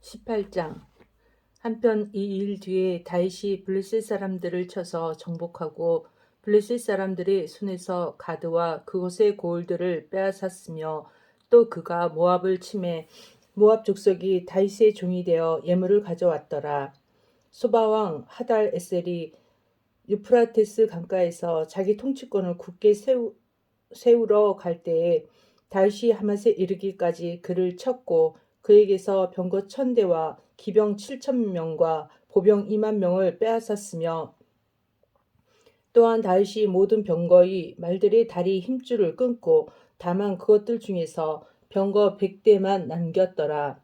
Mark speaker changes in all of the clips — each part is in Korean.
Speaker 1: 18장. 한편 이 일 뒤에 다윗이 블레셋 사람들을 쳐서 정복하고 블레셋 사람들의 손에서 가드와 그곳의 고을들을 빼앗았으며, 또 그가 모압을 치매 모압 족속이 다윗의 종이 되어 예물을 가져왔더라. 소바왕 하달 에셀이 유프라테스 강가에서 자기 통치권을 굳게 세우러 갈 때에 다윗이 하맛에 이르기까지 그를 쳤고, 그에게서 병거 1,000대와 기병 7,000명과 보병 20,000명을 빼앗았으며, 또한 다윗이 모든 병거의 말들의 다리 힘줄을 끊고 다만 그것들 중에서 병거 100대만 남겼더라.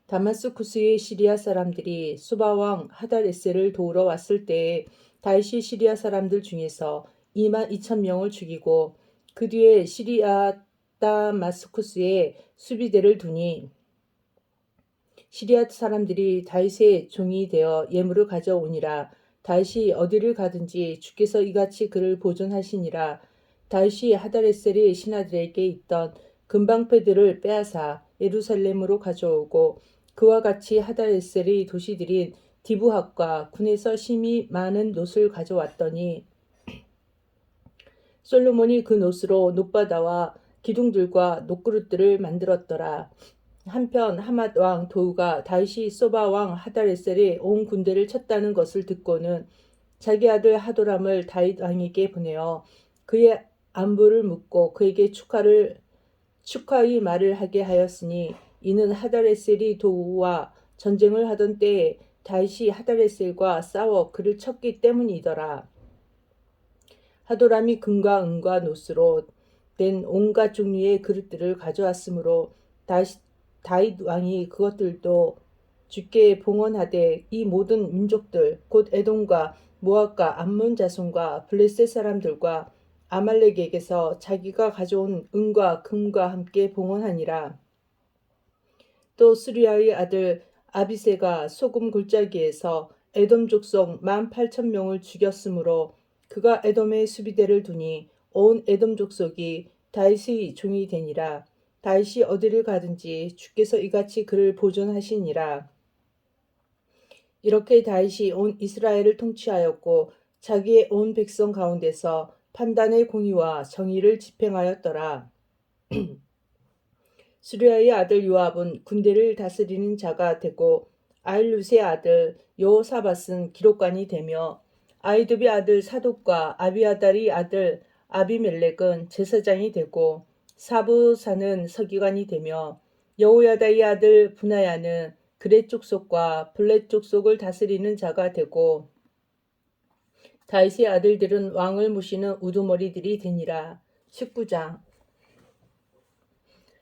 Speaker 1: 다마스쿠스의 시리아 사람들이 수바왕 하달에셀을 도우러 왔을 때에 다윗이 시리아 사람들 중에서 22,000명을 죽이고, 그 뒤에 시리아 다마스쿠스에 수비대를 두니 시리아 사람들이 다윗의 종이 되어 예물을 가져오니라. 다윗이 어디를 가든지 주께서 이같이 그를 보존하시니라. 다윗이 하달에셀의 신하들에게 있던 금방패들을 빼앗아 예루살렘으로 가져오고, 그와 같이 하달에셀의 도시들인 디브핫과 군에서 심히 많은 놋을 가져왔더니 솔로몬이 그 놋으로 놋바다와 기둥들과 놋그릇들을 만들었더라. 한편 하맛 왕 도우가 다윗이 소바 왕 하달에셀의 온 군대를 쳤다는 것을 듣고는 자기 아들 하도람을 다윗 왕에게 보내어 그의 안부를 묻고 그에게 축하의 말을 하게 하였으니, 이는 하달에셀이 도우와 전쟁을 하던 때에 다윗이 하달에셀과 싸워 그를 쳤기 때문이더라. 하도람이 금과 은과 놋으로 된 온갖 종류의 그릇들을 가져왔으므로 다윗 왕이 그것들도 주께 봉헌하되, 이 모든 민족들 곧 에돔과 모압과 암몬 자손과 블레셋 사람들과 아말렉에게서 자기가 가져온 은과 금과 함께 봉헌하니라. 또 스루야의 아들 아비새가 소금 골짜기에서 에돔 족속 18,000명을 죽였으므로 그가 에돔의 수비대를 두니 온 에돔 족속이 다윗의 종이 되니라. 다윗이 어디를 가든지 주께서 이같이 그를 보존하시니라. 이렇게 다윗이 온 이스라엘을 통치하였고 자기의 온 백성 가운데서 판단의 공의와 정의를 집행하였더라. 수리아의 아들 요압은 군대를 다스리는 자가 되고, 아일룻의 아들 여호사밧은 기록관이 되며, 아이두비 아들 사독과 아비아달의 아들 아비멜렉은 제사장이 되고, 사부사는 서기관이 되며, 여호야다의 아들 분하야는 그렛 족속과 블렛 족속을 다스리는 자가 되고, 다윗의 아들들은 왕을 모시는 우두머리들이 되니라. 19장.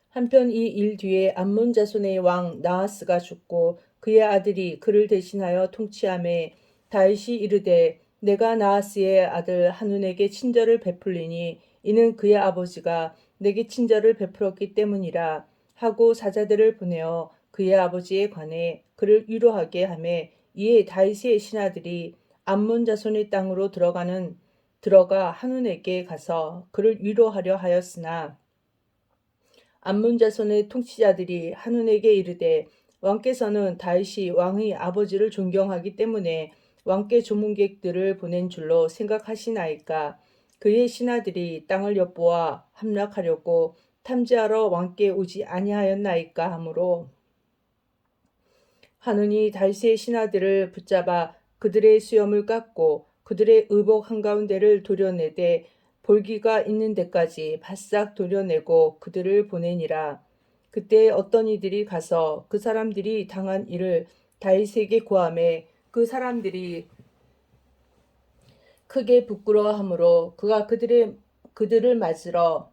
Speaker 1: 한편 이 일 뒤에 암몬 자손의 왕 나하스가 죽고 그의 아들이 그를 대신하여 통치하매, 다윗이 이르되 내가 나하스의 아들 한운에게 친절을 베풀리니 이는 그의 아버지가 내게 친절을 베풀었기 때문이라 하고 사자들을 보내어 그의 아버지에 관해 그를 위로하게 하매, 이에 다윗의 신하들이 암몬 자손의 땅으로 들어가 한운에게 가서 그를 위로하려 하였으나, 암몬 자손의 통치자들이 한운에게 이르되 왕께서는 다윗이 왕의 아버지를 존경하기 때문에 왕께 조문객들을 보낸 줄로 생각하시나이까. 그의 신하들이 땅을 엿보아 함락하려고 탐지하러 왕께 오지 아니하였나이까 하므로, 한운이 다윗의 신하들을 붙잡아 그들의 수염을 깎고 그들의 의복 한가운데를 도려내되 볼기가 있는 데까지 바싹 도려내고 그들을 보내니라. 그때 어떤 이들이 가서 그 사람들이 당한 일을 다윗에게 고하매, 그 사람들이 크게 부끄러워하므로 그가 그들을 맞으러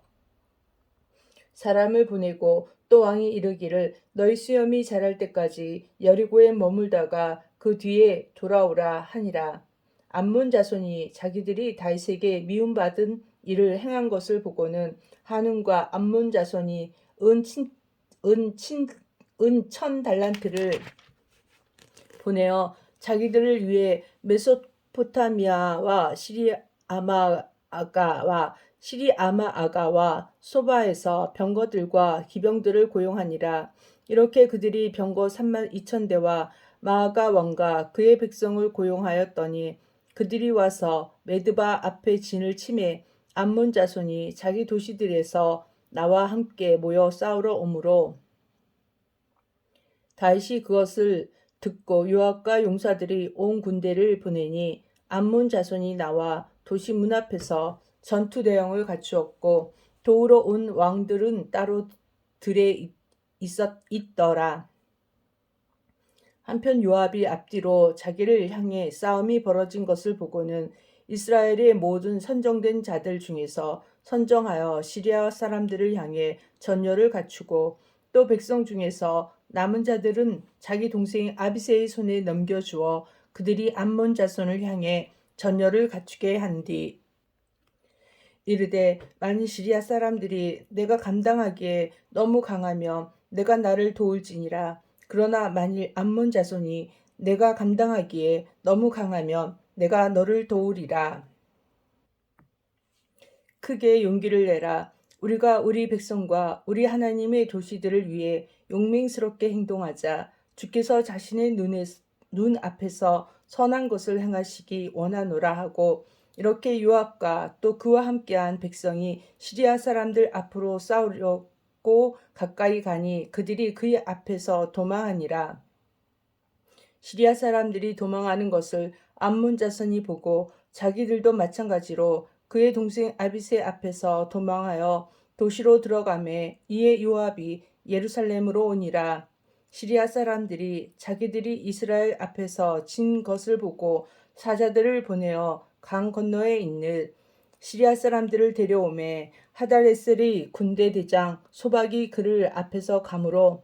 Speaker 1: 사람을 보내고, 또 왕이 이르기를 너희 수염이 자랄 때까지 여리고에 머물다가 그 뒤에 돌아오라 하니라. 암몬 자손이 자기들이 다윗에게 미움받은 일을 행한 것을 보고는 한운과 암몬 자손이 은 1,000달란트를 보내어 자기들을 위해 메소포타미아와 시리아마 아가와 소바에서 병거들과 기병들을 고용하니라. 이렇게 그들이 병거 3만 2천 대와 마아가 왕과 그의 백성을 고용하였더니 그들이 와서 메드바 앞에 진을 치매 암몬 자손이 자기 도시들에서 나와 함께 모여 싸우러 오므로 다윗이 그것을 듣고 요압과 용사들이 온 군대를 보내니 암몬 자손이 나와 도시 문 앞에서 전투 대형을 갖추었고 도우러 온 왕들은 따로 들에 있더라. 한편 요압이 앞뒤로 자기를 향해 싸움이 벌어진 것을 보고는 이스라엘의 모든 선정된 자들 중에서 선정하여 시리아 사람들을 향해 전열을 갖추고 또 백성 중에서 남은 자들은 자기 동생 아비새의 손에 넘겨주어 그들이 암몬 자손을 향해 전열을 갖추게 한뒤 이르되 만일 시리아 사람들이 내가 감당하기에 너무 강하며 내가 나를 도울지니라. 그러나 만일 암몬 자손이 내가 감당하기에 너무 강하면 내가 너를 도우리라. 크게 용기를 내라. 우리가 우리 백성과 우리 하나님의 도시들을 위해 용맹스럽게 행동하자. 주께서 자신의 눈 앞에서 선한 것을 행하시기 원하노라 하고 이렇게 요압과 또 그와 함께한 백성이 시리아 사람들 앞으로 싸우려고 가까이 가니 그들이 그의 앞에서 도망하니라. 시리아 사람들이 도망하는 것을 암몬 자손이 보고 자기들도 마찬가지로 그의 동생 아비새 앞에서 도망하여 도시로 들어가매 이에 요압이 예루살렘으로 오니라. 시리아 사람들이 자기들이 이스라엘 앞에서 진 것을 보고 사자들을 보내어 강 건너에 있는 시리아 사람들을 데려오매 하달에셀의 군대 대장 소박이 그들 앞에서 가므로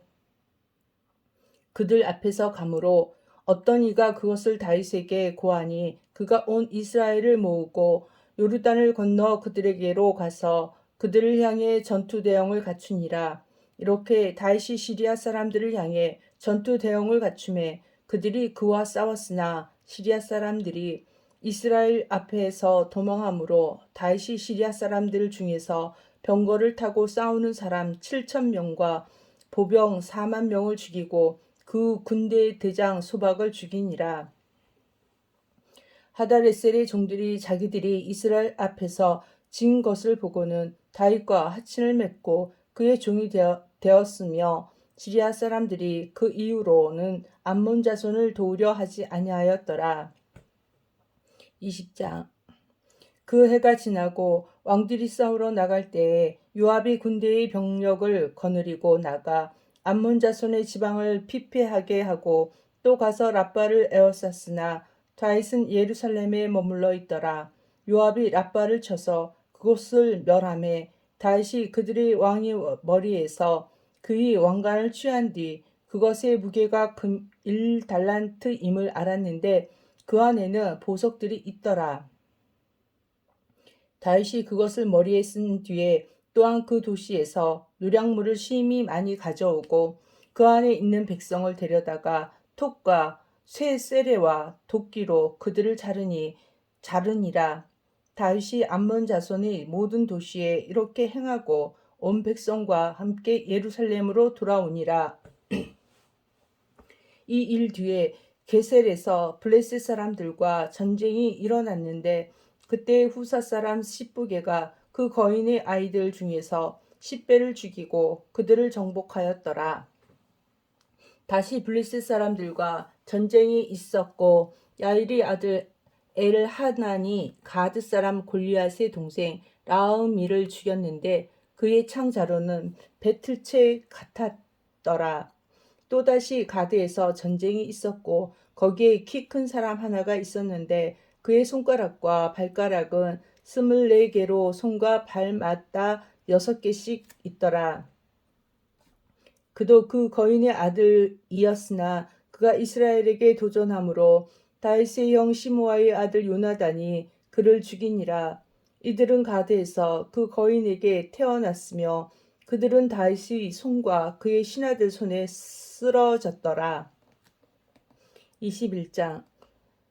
Speaker 1: 어떤 이가 그것을 다윗에게 고하니 그가 온 이스라엘을 모으고 요르단을 건너 그들에게로 가서 그들을 향해 전투 대형을 갖추니라. 이렇게 다윗이 시리아 사람들을 향해 전투 대형을 갖추매 그들이 그와 싸웠으나 시리아 사람들이 이스라엘 앞에서 도망하므로 다윗이 시리아 사람들 중에서 병거를 타고 싸우는 사람 7천 명과 보병 4만 명을 죽이고 그 군대 대장 소박을 죽이니라. 하달에셀의 종들이 자기들이 이스라엘 앞에서 진 것을 보고는 다윗과 하친을 맺고 그의 종이 되었으며 시리아 사람들이 그 이후로는 암몬 자손을 도우려 하지 아니하였더라. 20장 그 해가 지나고 왕들이 싸우러 나갈 때에 요압이 군대의 병력을 거느리고 나가 암몬 자손의 지방을 피폐하게 하고 또 가서 랍바를 에워쌌으나 다윗은 예루살렘에 머물러 있더라. 요압이 랍바를 쳐서 그곳을 멸하매 다윗이 그들의 왕의 머리에서 그의 왕관을 취한 뒤 그것의 무게가 금 1달란트임을 알았는데 그 안에는 보석들이 있더라. 다윗이 그것을 머리에 쓴 뒤에 또한 그 도시에서 노략물을 심히 많이 가져오고 그 안에 있는 백성을 데려다가 톡과 쇠 세례와 도끼로 그들을 자르니라. 다윗이 암몬 자손의 모든 도시에 이렇게 행하고 온 백성과 함께 예루살렘으로 돌아오니라. 이 일 뒤에 게셀에서 블레셋 사람들과 전쟁이 일어났는데 그때 후사 사람 시브게가 그 거인의 아이들 중에서 10배를 죽이고 그들을 정복하였더라. 다시 블레셋 사람들과 전쟁이 있었고 야일의 아들 엘하난이 가드 사람 골리앗의 동생 라흐미를 죽였는데 그의 창자로는 배틀채 같았더라. 또다시 가드에서 전쟁이 있었고 거기에 키 큰 사람 하나가 있었는데 그의 손가락과 발가락은 24개로 손과 발마다 6개씩 있더라. 그도 그 거인의 아들이었으나 그가 이스라엘에게 도전함으로 다윗의 형 시므아의 아들 요나단이 그를 죽이니라. 이들은 가드에서 그 거인에게 태어났으며 그들은 다윗의 손과 그의 신하들 손에 쓰러졌더라. 21장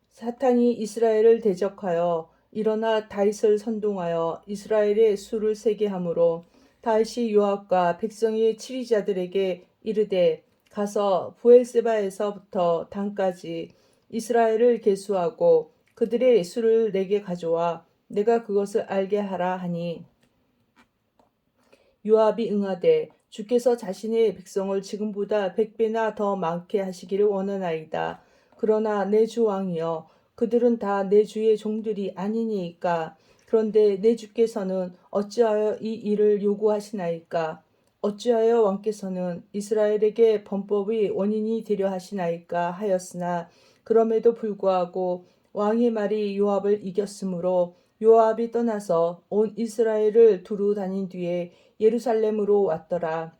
Speaker 1: 사탄이 이스라엘을 대적하여 일어나 다윗을 선동하여 이스라엘의 수를 세게 하므로 다윗이 요압과 백성의 치리자들에게 이르되 가서 부엘세바에서부터 단까지 이스라엘을 계수하고 그들의 수를 내게 가져와 내가 그것을 알게 하라 하니 요압이 응하되 주께서 자신의 백성을 지금보다 100배나 더 많게 하시기를 원하나이다. 그러나 내 주 왕이여 그들은 다 내 주의 종들이 아니니이까. 그런데 내 주께서는 어찌하여 이 일을 요구하시나이까? 어찌하여 왕께서는 이스라엘에게 범법의 원인이 되려 하시나이까 하였으나 그럼에도 불구하고 왕의 말이 요압을 이겼으므로 요압이 떠나서 온 이스라엘을 두루 다닌 뒤에 예루살렘으로 왔더라.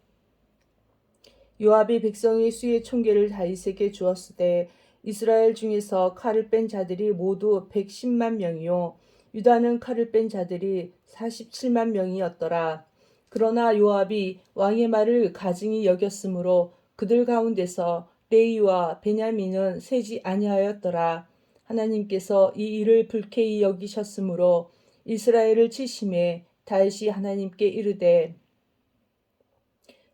Speaker 1: 요압이 백성의 수의 총계를 다윗에게 주었으되 이스라엘 중에서 칼을 뺀 자들이 모두 110만 명이요 유다는 칼을 뺀 자들이 47만 명이었더라. 그러나 요압이 왕의 말을 가증히 여겼으므로 그들 가운데서 레위와 베냐민은 세지 아니하였더라. 하나님께서 이 일을 불쾌히 여기셨으므로 이스라엘을 치심해 다윗이 하나님께 이르되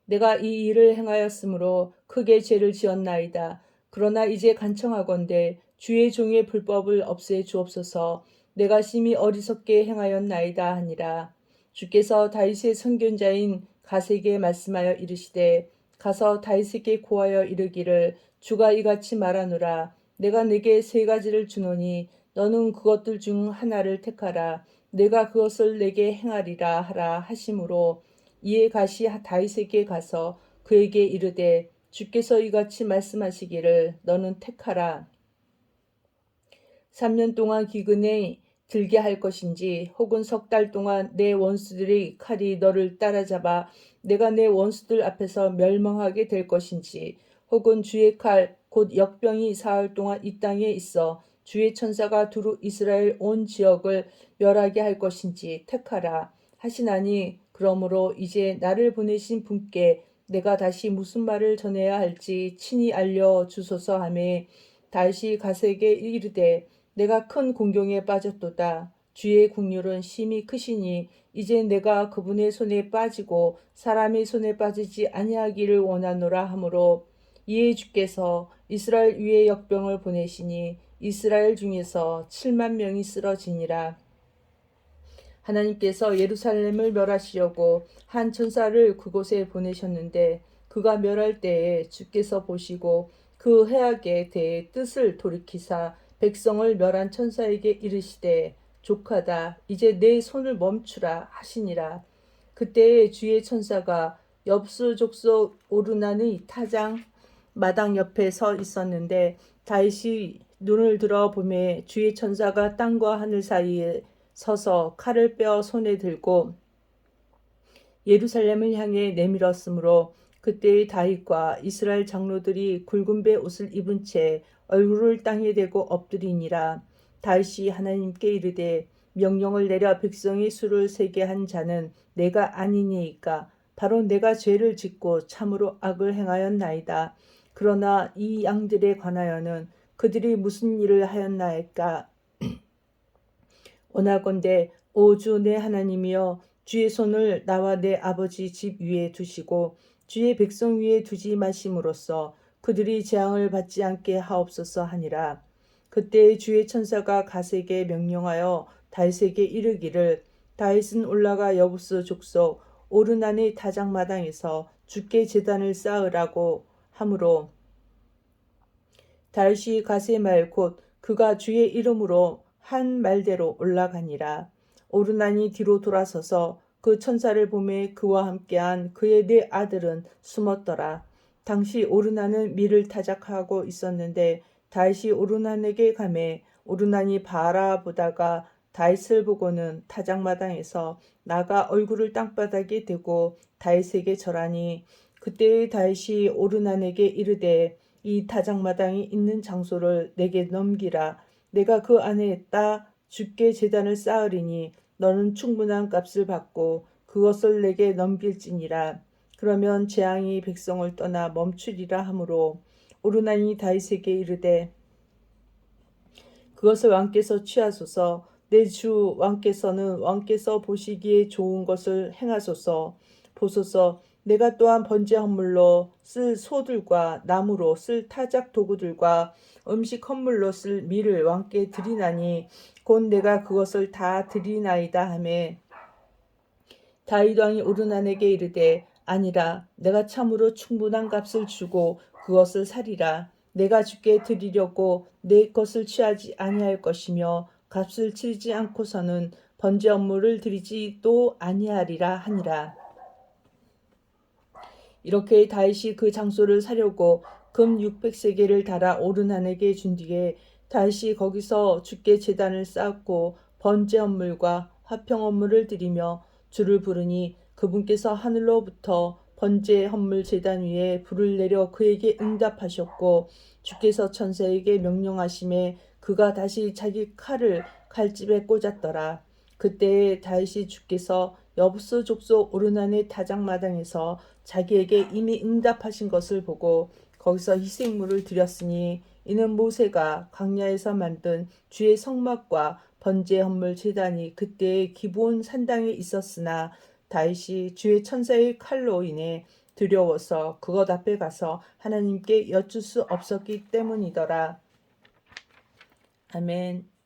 Speaker 1: 내가 이 일을 행하였으므로 크게 죄를 지었나이다. 그러나 이제 간청하건대 주의 종의 불법을 없애 주옵소서. 내가 심히 어리석게 행하였나이다 하니라. 주께서 다윗의 선견자인 갓에게 말씀하여 이르시되 가서 다윗에게 고하여 이르기를 주가 이같이 말하노라. 내가 네게 세 가지를 주노니 너는 그것들 중 하나를 택하라. 내가 그것을 내게 행하리라 하라 하심으로 이에 갓이 다윗에게 가서 그에게 이르되 주께서 이같이 말씀하시기를 너는 택하라. 3년 동안 기근에 들게 할 것인지 혹은 석 달 동안 내 원수들의 칼이 너를 따라잡아 내가 내 원수들 앞에서 멸망하게 될 것인지 혹은 주의 칼 곧 역병이 사흘 동안 이 땅에 있어 주의 천사가 두루 이스라엘 온 지역을 멸하게 할 것인지 택하라 하시나니 그러므로 이제 나를 보내신 분께 내가 다시 무슨 말을 전해야 할지 친히 알려 주소서 하매 다시 갓에게 이르되 내가 큰 공경에 빠졌도다. 주의 국률은 심히 크시니 이제 내가 그분의 손에 빠지고 사람의 손에 빠지지 아니하기를 원하노라 하므로 이에 주께서 이스라엘 위에 역병을 보내시니 이스라엘 중에서 7만 명이 쓰러지니라. 하나님께서 예루살렘을 멸하시려고 한 천사를 그곳에 보내셨는데 그가 멸할 때에 주께서 보시고 그 해악에 대해 뜻을 돌이키사 백성을 멸한 천사에게 이르시되 족하다 이제 내 손을 멈추라 하시니라. 그때에 주의 천사가 엽수 족속 오르난의 타장 마당 옆에 서 있었는데 다윗이 눈을 들어 보매 주의 천사가 땅과 하늘 사이에 서서 칼을 빼어 손에 들고 예루살렘을 향해 내밀었으므로 그때의 다윗과 이스라엘 장로들이 굵은 배 옷을 입은 채 얼굴을 땅에 대고 엎드리니라. 다윗이 하나님께 이르되 명령을 내려 백성의 수를 세게 한 자는 내가 아니니이까 바로 내가 죄를 짓고 참으로 악을 행하였나이다. 그러나 이 양들에 관하여는 그들이 무슨 일을 하였나이까? 원하건대 오 주 내 하나님이여 주의 손을 나와 내 아버지 집 위에 두시고 주의 백성 위에 두지 마심으로써 그들이 재앙을 받지 않게 하옵소서 하니라. 그때 주의 천사가 갓에게 명령하여 다윗에게 이르기를 다윗은 올라가 여부스 족속 오르난의 타작마당에서 주께 제단을 쌓으라고 하므로 다윗이 갓의 말 곧 그가 주의 이름으로 한 말대로 올라가니라. 오르난이 뒤로 돌아서서 그 천사를 보매 그와 함께한 그의 네 아들은 숨었더라. 당시 오르난은 밀을 타작하고 있었는데 다윗이 오르난에게 가매 오르난이 바라보다가 다윗을 보고는 타작마당에서 나가 얼굴을 땅바닥에 대고 다윗에게 절하니 그때의 다윗이 오르난에게 이르되 이 타작마당이 있는 장소를 내게 넘기라. 내가 그 안에 따 주께 제단을 쌓으리니 너는 충분한 값을 받고 그것을 내게 넘길지니라. 그러면 재앙이 백성을 떠나 멈추리라 하므로 오르난이 다윗에게 이르되 그것을 왕께서 취하소서. 내 주 왕께서는 왕께서 보시기에 좋은 것을 행하소서. 보소서 내가 또한 번제 헌물로 쓸 소들과 나무로 쓸 타작 도구들과 음식 헌물로 쓸 밀을 왕께 드리나니 곧 내가 그것을 다 드리나이다 하매 다윗 왕이 오르난에게 이르되 아니라 내가 참으로 충분한 값을 주고 그것을 사리라. 내가 주께 드리려고 내 것을 취하지 아니할 것이며 값을 치르지 않고서는 번제 업무를 드리지도 아니하리라 하니라. 이렇게 다윗이 그 장소를 사려고 금 600세겔을 달아 오르난에게 준 뒤에 다윗이 거기서 주께 제단을 쌓고 번제 헌물과 화평 헌물을 드리며 주를 부르니 그분께서 하늘로부터 번제 헌물 제단 위에 불을 내려 그에게 응답하셨고 주께서 천사에게 명령하심에 그가 다시 자기 칼을 칼집에 꽂았더라. 그때에 다윗이 주께서 여부스 족속 오르난의 타작마당에서 자기에게 이미 응답하신 것을 보고 거기서 희생물을 드렸으니 이는 모세가 광야에서 만든 주의 성막과 번제 헌물 제단이 그때의 기브온 산당에 있었으나 다윗이 주의 천사의 칼로 인해 두려워서 그것 앞에 가서 하나님께 여쭐 수 없었기 때문이더라. 아멘.